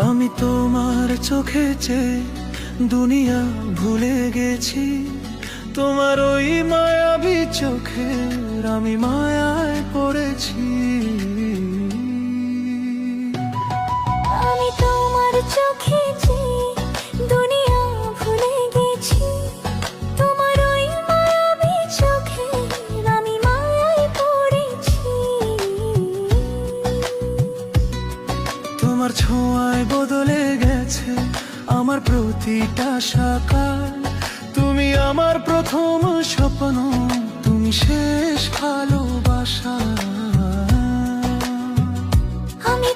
আমি তোমার চোখে চেয়ে দুনিয়া ভুলে গেছি, তোমার ওই মায়াবী চোখের আমি মায়ায় পড়েছি। আমি তোমার চোখে চেয়ে দুনিয়া ভুলে গেছি, তোমার ওই মায়াবী চোখের আমি মায়ায় পড়েছি। তোমার ছোঁয়ায় বদলে গেছে আমার প্রতিটা সকাল, তুমি আমার প্রথম স্বপ্ন, তুমি শেষ ভালোবাসা। আমি